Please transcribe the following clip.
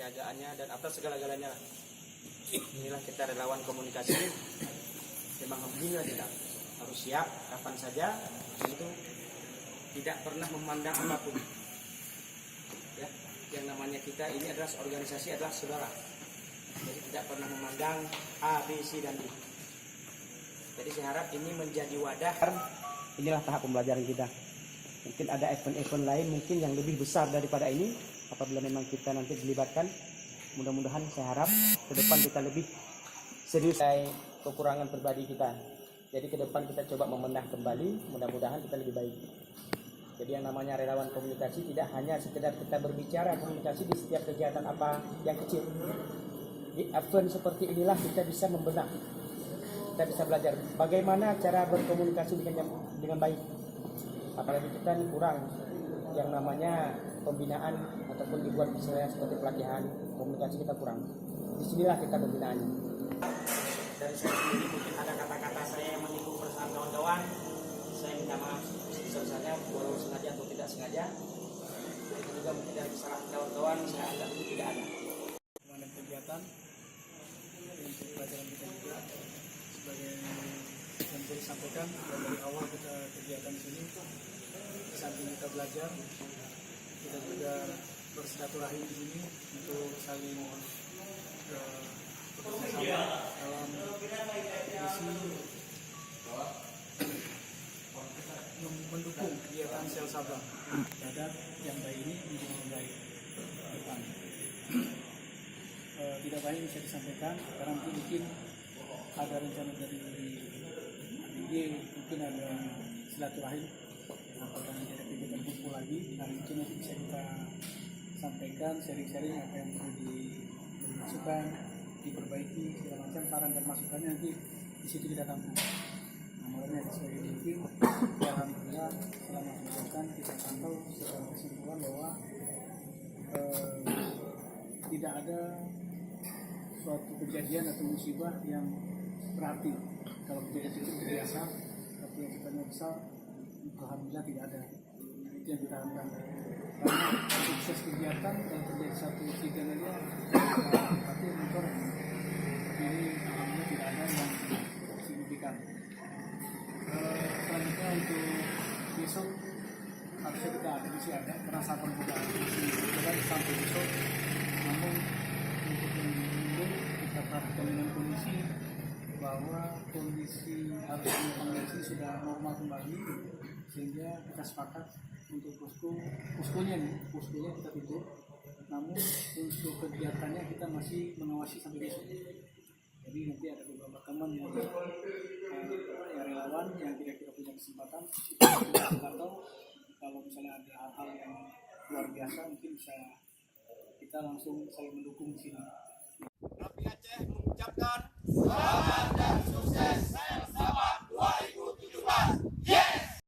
kesiagaannya dan atas segala-galanya. Inilah kita relawan komunikasi. Memang begini kita harus siap kapan saja, itu tidak pernah memandang apapun. Ya, yang namanya kita ini adalah organisasi, adalah saudara. Jadi tidak pernah memandang A, B, C dan D. Jadi saya harap ini menjadi wadah. Inilah tahap pembelajaran kita. Mungkin ada event-event lain mungkin yang lebih besar daripada ini. Apabila memang kita nanti dilibatkan, mudah-mudahan saya harap ke depan kita lebih serius dari kekurangan pribadi kita. Jadi ke depan kita coba membedah kembali, mudah-mudahan kita lebih baik. Jadi yang namanya relawan komunikasi tidak hanya sekedar kita berbicara komunikasi di setiap kegiatan apa yang kecil. Di event seperti inilah kita bisa membedah. Kita bisa belajar bagaimana cara berkomunikasi dengan baik. Apalagi kita ini kurang yang namanya pembinaan ataupun dibuat misalnya seperti pelatihan komunikasi, kita kurang. Disinilah kita pembinaannya. Dari saya sendiri mungkin ada kata-kata saya yang menyinggung perasaan kawan-kawan. Saya minta maaf sebesar-besarnya, walau sengaja atau tidak sengaja. Itu juga mungkin dari kesalahan kawan-kawan, saya anggap itu tidak ada. Mengenai kegiatan untuk pelajaran kita juga sebagai yang tadi sampaikan, dari awal kita kegiatan di sini, samping kita belajar, kita juga bersilaturahim di sini untuk saling bekerjasama dalam misi mendukung kegiatan sel Sabang agar yang baik ini menjadi yang baik ke depan. Tidak banyak bisa disampaikan karena mungkin ada rencana dari ADG, mungkin ada silaturahim apakah nanti ada kegiatan kumpul lagi. Nah itu nanti bisa kita sampaikan, sharing-sharing apa yang perlu dimasukkan, diperbaiki, segala macam saran dan masukannya nanti di situ kita tampung. Nah makanya sesuai mungkin alhamdulillah selama kegiatan kita pantau secara kesimpulan bahwa tidak ada suatu kejadian atau musibah yang berarti. Kalau kejadian itu biasa, tapi yang sifatnya besar, alhamdulillah tidak ada. Itu yang kita harapkan. Karena sukses kegiatan yang terjadi satu tiga saja, tapi motor ini alhamdulillah tidak ada yang signifikan. Selanjutnya untuk besok harusnya kita ada masih ada karena sabang juga masih berjalan sampai besok. Namun untuk minggu kita perhatikan dengan kondisi bahwa kondisi harusnya kondisi sudah normal kembali, sehingga kita sepakat untuk poskonya kita tutup. Namun untuk kegiatannya kita masih mengawasi sampai besok. Jadi nanti ada beberapa teman yang relawan yang kira-kira punya kesempatan atau kalau misalnya ada hal-hal yang luar biasa mungkin bisa kita langsung saling mendukung di sini. Rapi Aceh mengucapkan selamat